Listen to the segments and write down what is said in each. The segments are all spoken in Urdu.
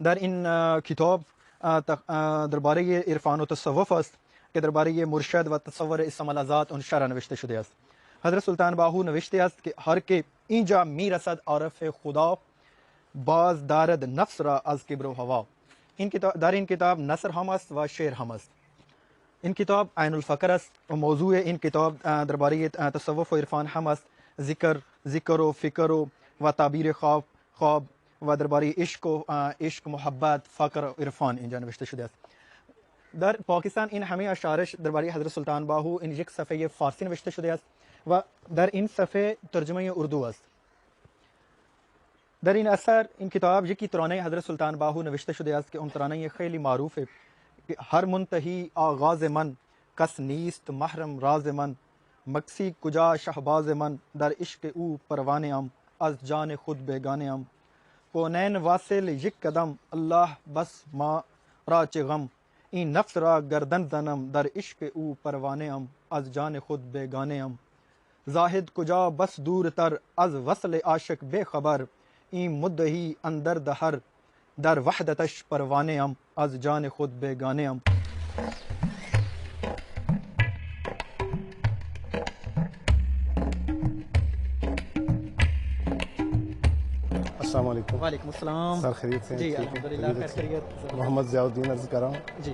در این کتاب درباره عرفان و تصوف است که درباره مرشد و تصور اسم الازاد اون شرح نوشته شده است. حضرت سلطان باهو نوشته است که هر که اینجا میرسد عارف خدا باز دارد نفس را از کبر و هوا. این کتاب در این کتاب نثر هم است و شعر هم است. این کتاب عین الفقر است و موضوع این کتاب درباره تصوف و عرفان هم است. ذکر و فکر و تعبیر خواب و درباره عشق محبت فقر و عرفان اینجا نوشته شده است. در پاکستان این همه اشعارش درباره حضرت سلطان باهو این یک صفحه فارسی نوشته شده است و در این صفحه ترجمه اردو است. در این اثر این کتاب یکی ترانه حضرت سلطان باهو نوشته شده است که اون ترانه خیلی معروف ہے کہ ہر منتہی آغاز من کس نیست محرم راز من مکسی کجا شہباز من در عشق او پروانے ام از جان خود بیگانے ام کونین واصل یک قدم اللہ بس ما را چه غم این نفس را گردن زنم در عشق او پروانے ام از جان خود بیگانے ام زاہد کجا بس دور تر از وصل عاشق بے خبر این مدہی اندر دہر در وحدتش پروانے ام از جان خود بیگانے ام. السلام علیکم. وعلیکم السلام. سر خیریت سے ہیں؟ جی ٹھیک ہے. الحمدللہ خیریت. محمد ضیاء الدین عرض کر رہا ہوں. جی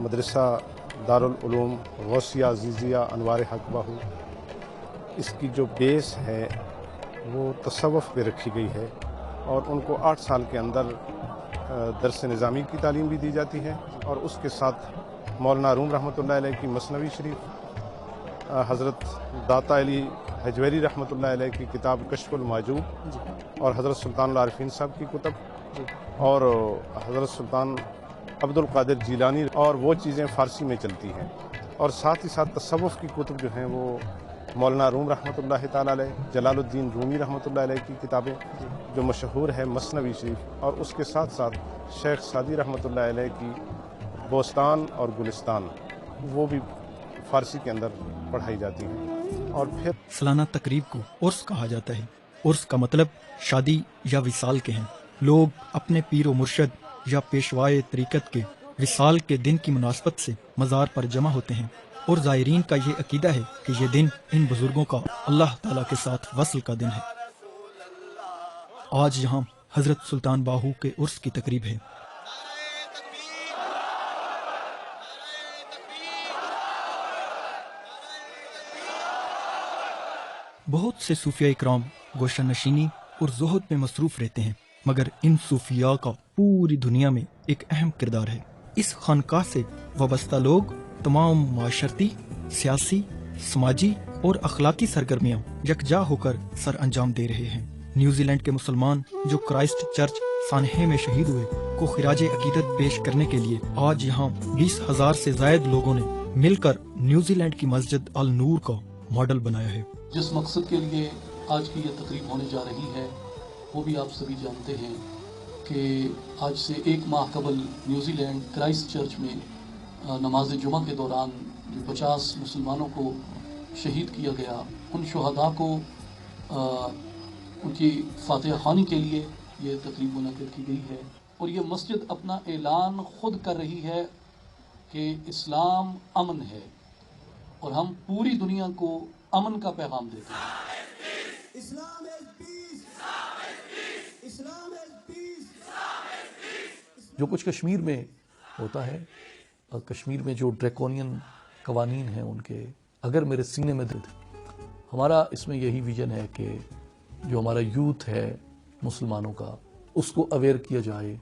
مدرسہ دارالعلوم غوثیہ عزیزیہ انوار حق باہو، اس کی جو بیس ہے وہ تصوف پہ رکھی گئی ہے اور ان کو 8 سال کے اندر درس نظامی کی تعلیم بھی دی جاتی ہے اور اس کے ساتھ مولانا روم رحمۃ اللہ علیہ کی مثنوی شریف، حضرت داتا علی حجویری رحمۃ اللہ علیہ کی کتاب کشف المعجوب اور حضرت سلطان العارفین صاحب کی کتب اور حضرت سلطان عبد القادر جیلانی، اور وہ چیزیں فارسی میں چلتی ہیں. اور ساتھ ہی ساتھ تصوف کی کتب جو ہیں وہ مولانا روم رحمۃ اللہ تعالیٰ علیہ، جلال الدین رومی رحمۃ اللہ علیہ کی کتابیں جو مشہور ہے مثنوی شریف، اور اس کے ساتھ ساتھ شیخ سعدی رحمۃ اللہ علیہ کی بوستان اور گلستان وہ بھی فارسی کے اندر پڑھائی جاتی ہیں. اور پھر سالانہ تقریب کو عرس کہا جاتا ہے. عرس کا مطلب شادی یا وصال کے ہیں. لوگ اپنے پیر و مرشد یا پیشوائے طریقت کے وصال کے دن کی مناسبت سے مزار پر جمع ہوتے ہیں اور زائرین کا یہ عقیدہ ہے کہ یہ دن ان بزرگوں کا اللہ تعالیٰ کے ساتھ وصل کا دن ہے. آج یہاں حضرت سلطان باہو کے عرس کی تقریب ہے. بہت سے صوفیاء اکرام گوشہ نشینی اور زہد میں مصروف رہتے ہیں، مگر ان صوفیاء کا پوری دنیا میں ایک اہم کردار ہے. اس خانقاہ سے وابستہ لوگ تمام معاشرتی، سیاسی، سماجی اور اخلاقی سرگرمیاں یکجا ہو کر سر انجام دے رہے ہیں. نیوزی لینڈ کے مسلمان جو کرائسٹ چرچ سانحے میں شہید ہوئے کو خراج عقیدت پیش کرنے کے لیے آج یہاں 20,000 سے زائد لوگوں نے مل کر نیوزی لینڈ کی مسجد النور کا ماڈل بنایا ہے. جس مقصد کے لیے آج کی یہ تقریب ہونے جا رہی ہے وہ بھی آپ سبھی جانتے ہیں کہ آج سے 1 ماہ قبل نیوزی لینڈ کرائسٹ چرچ میں نماز جمعہ کے دوران جو 50 مسلمانوں کو شہید کیا گیا، ان شہداء کو ان کی فاتحہ خوانی کے لیے یہ تقریب منعقد کی گئی ہے. اور یہ مسجد اپنا اعلان خود کر رہی ہے کہ اسلام امن ہے اور ہم پوری دنیا کو امن کا پیغام دیتے ہیں. جو کچھ کشمیر میں ہوتا ہے، کشمیر میں جو ڈریکونین قوانین ہیں ان کے اگر میرے سینے میں دل تھے. ہمارا اس میں یہی ویژن ہے کہ جو ہمارا یوتھ ہے مسلمانوں کا، اس کو اویئر کیا جائے،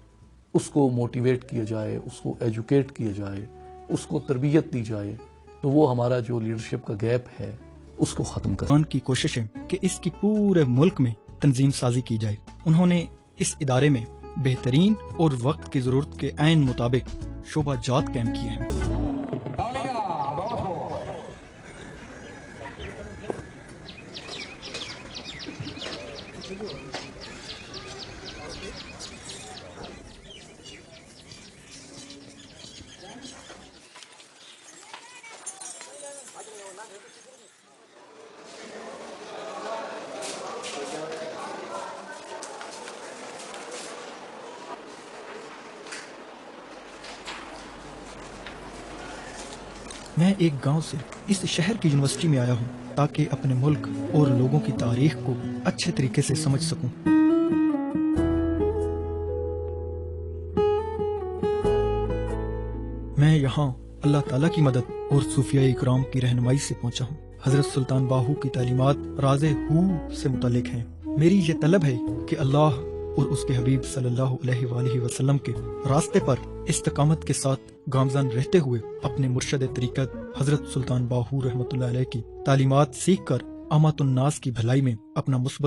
اس کو موٹیویٹ کیا جائے، اس کو ایجوکیٹ کیا جائے، اس کو تربیت دی جائے، تو وہ ہمارا جو لیڈرشپ کا گیپ ہے اس کو ختم کرنا کی کوشش ہے کہ اس کی پورے ملک میں تنظیم سازی کی جائے. انہوں نے اس ادارے میں بہترین اور وقت کی ضرورت کے عین مطابق شعبہ جات قائم کیے ہیں. میں ایک گاؤں سے اس شہر کی یونیورسٹی میں آیا ہوں تاکہ اپنے ملک اور لوگوں کی تاریخ کو اچھے طریقے سے سمجھ سکوں۔ میں یہاں اللہ تعالیٰ کی مدد اور صوفیاء اکرام کی رہنمائی سے پہنچا ہوں۔ حضرت سلطان باہو کی تعلیمات راز ہو سے متعلق ہیں۔ میری یہ طلب ہے کہ اللہ اور اس کے حبیب صلی اللہ علیہ وآلہ وسلم کے راستے پر استقامت کے ساتھ گامزن رہتے ہوئے اپنے مرشد طریقت حضرت سلطان باہو رحمۃ اللہ علیہ کی تعلیمات سیکھ کر عامۃ الناس کی بھلائی میں اپنا مثبت